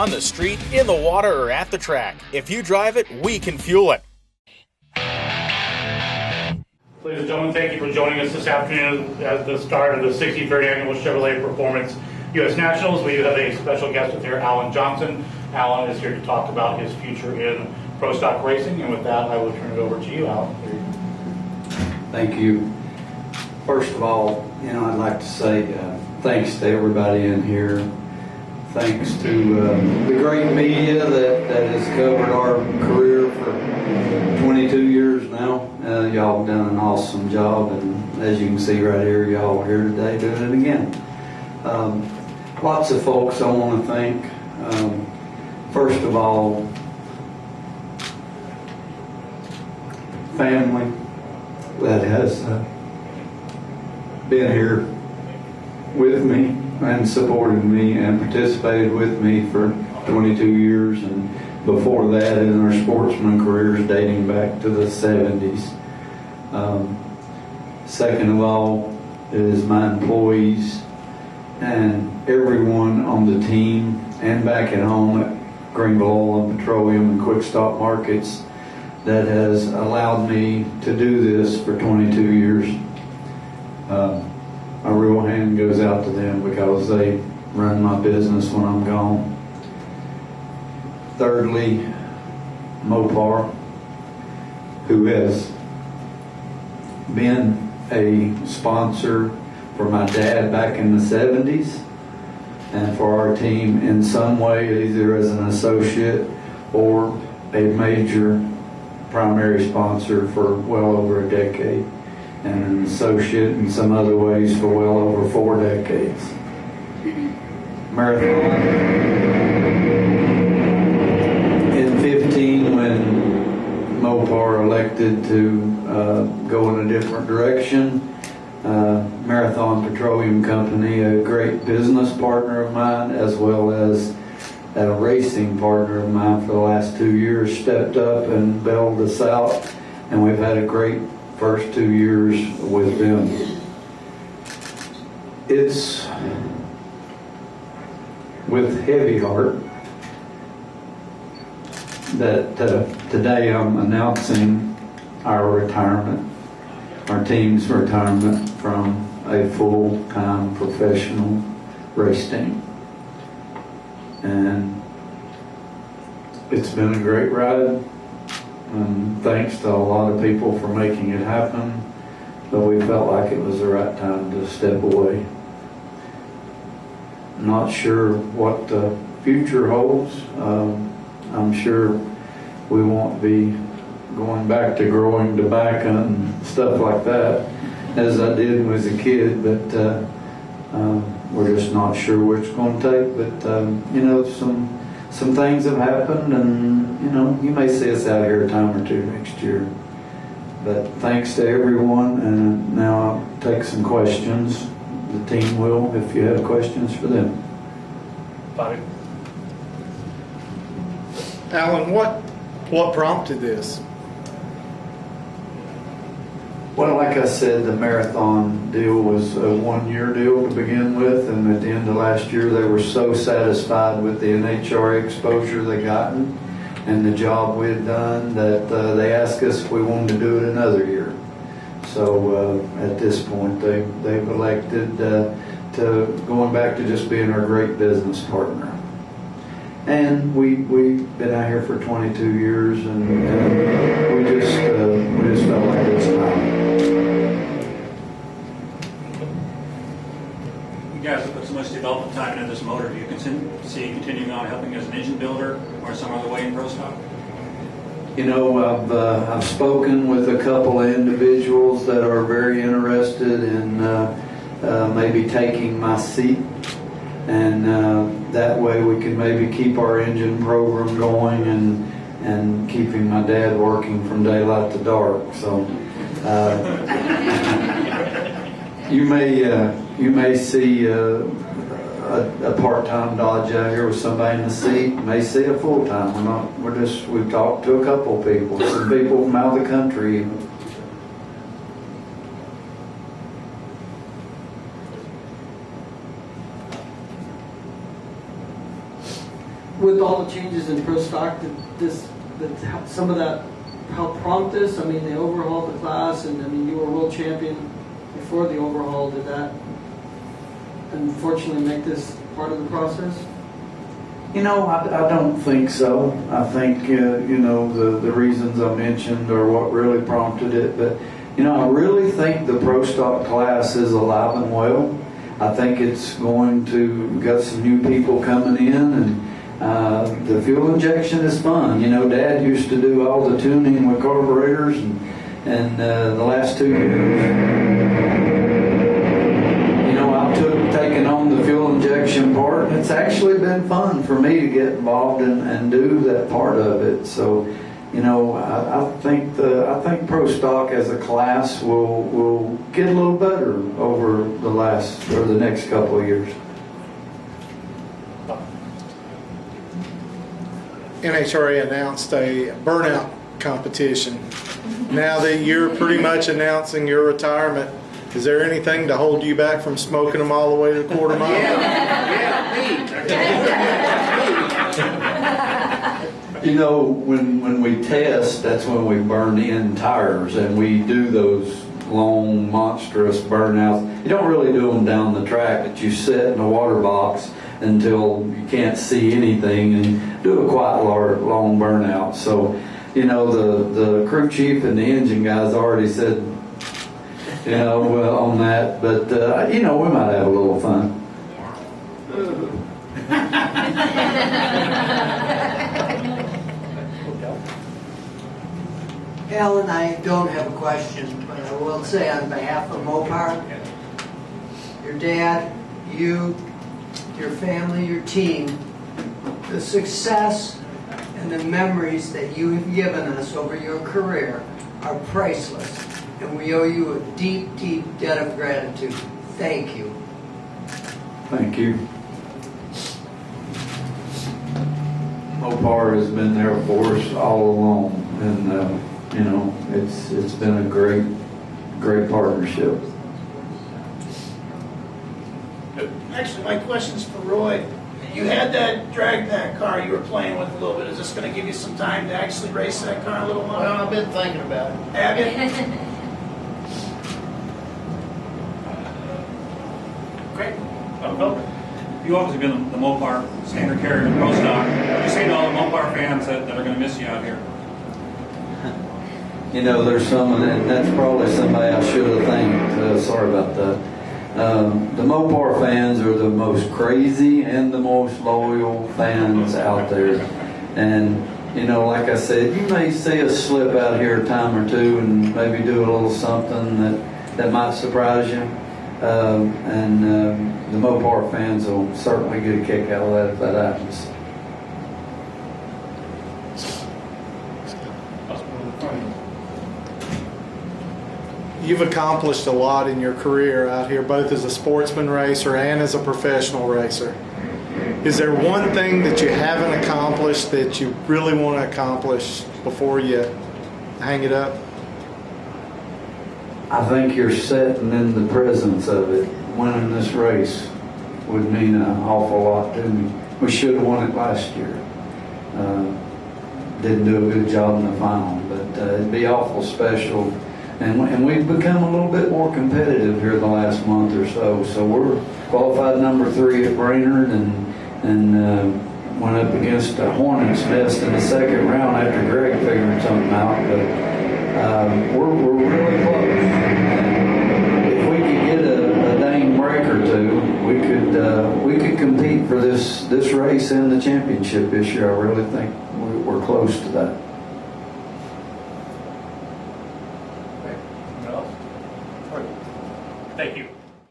on the street, in the water, or at the track. If you drive it, we can fuel it. Ladies and gentlemen, thank you for joining us this afternoon at the start of the 63rd Annual Chevrolet Performance U.S. Nationals. We have a special guest with here, Alan Johnson. Alan is here to talk about his future in pro stock racing, and with that, I will turn it over to you, Alan. Thank you. First of all, I'd like to say thanks to everybody in here. Thanks to the great media that has covered our career for 22 years now. Y'all have done an awesome job, and as you can see right here, y'all are here today doing it again. Lots of folks I want to thank. First of all, family that has been here with me and supported me and participated with me for 22 years, and before that in our sportsman careers dating back to the 70s. Second of all is my employees and everyone on the team and back at home at Greenville Oil and Petroleum and Quick Stop Markets that has allowed me to do this for 22 years. A real hand goes out to them because they run my business when I'm gone. Thirdly, Mopar, who has been a sponsor for my dad back in the 70s and for our team in some way, either as an associate or a major primary sponsor for well over a decade, and an associate in some other ways for well over 4 decades. Marathon. In 15, when Mopar elected to go in a different direction, Marathon Petroleum Company, a great business partner of mine as well as a racing partner of mine for the last 2 years, stepped up and bailed us out, and we've had a great first 2 years with them. It's with heavy heart that today I'm announcing our retirement, our team's retirement from a full-time professional race team. And it's been a great ride. Thanks to a lot of people for making it happen, but we felt like it was the right time to step away. Not sure what the future holds. I'm sure we won't be going back to growing tobacco and stuff like that as I did when I was a kid, but we're just not sure what it's going to take. But some things have happened, and you may see us out here a time or two next year. But thanks to everyone, and now I'll take some questions. The team will, if you have questions for them. Bobby. Alan, what prompted this? Well, like I said, the marathon deal was a 1-year deal to begin with, and at the end of last year they were so satisfied with the NHRA exposure they gotten and the job we had done that they asked us if we wanted to do it another year. So at this point they've elected to going back to just being our great business partner. And we've been out here for 22 years, and we just felt like it's time. You guys have put so much development time into this motor. Do you see continuing on helping as an engine builder or some other way in pro stock? I've spoken with a couple of individuals that are very interested in maybe taking my seat. And that way we can maybe keep our engine program going and keeping my dad working from daylight to dark. So you may see a part-time Dodge out here with somebody in the seat. You may see a full-time. We've talked to a couple of people, some people from out of the country even. with all the changes in pro stock, some of that helped prompt this? I mean, they overhauled the class, and I mean, you were world champion before the overhaul. Did that unfortunately make this part of the process? You know, I don't think so. I think, you know, the reasons I mentioned are what really prompted it. But, you know, I really think the Pro Stock class is alive and well. I think it's going to, got some new people coming in, and the fuel injection is fun. You know, Dad used to do all the tuning with carburetors, and the last 2 years, taking on the fuel injection part, and it's actually been fun for me to get involved and do that part of it. So, you know, I think Pro Stock as a class will get a little better over the next couple of years. NHRA announced a burnout competition. Now that you're pretty much announcing your retirement, is there anything to hold you back from smoking them all the way to the quarter mile? You know, when we test, that's when we burn in tires, and we do those long, monstrous burnouts. You don't really do them down the track, but you sit in a water box until you can't see anything and do a quite long burnout. So, you know, the crew chief and the engine guys already said, you know, well, on that, but you know, we might have a little fun. Alan, I don't have a question, but I will say on behalf of Mopar, your dad, you, your family, your team, the success and the memories that you have given us over your career are priceless. And we owe you a deep, deep debt of gratitude. Thank you. Thank you. Mopar has been there for us all along, and you know, it's been a great partnership. Actually, my question's for Roy. You had that drag pack car you were playing with a little bit. Is this going to give you some time to actually race that car a little more? Well, I've been thinking about it. Have you? Great. You've obviously been the Mopar standard carrier in Pro Stock. What do you say to all the Mopar fans that are going to miss you out here? You know, there's some, and that's probably somebody I should have thanked. Sorry about that. The Mopar fans are the most crazy and the most loyal fans out there. And, you know, like I said, you may see us slip out here a time or two and maybe do a little something that might surprise you. The Mopar fans will certainly get a kick out of that if that happens. You've accomplished a lot in your career out here, both as a sportsman racer and as a professional racer. Is there one thing that you haven't accomplished that you really want to accomplish before you hang it up? I think you're sitting in the presence of it. Winning this race would mean an awful lot to me. We should have won it last year. Didn't do a good job in the final, but it'd be awful special. And we've become a little bit more competitive here the last month or so. So we're qualified number 3 at Brainerd and went up against a Hornets nest in the second round after Greg figured something out. But we're really close. If we could get a dang break or two, we could compete for this race and the championship this year. I really think we're close to that.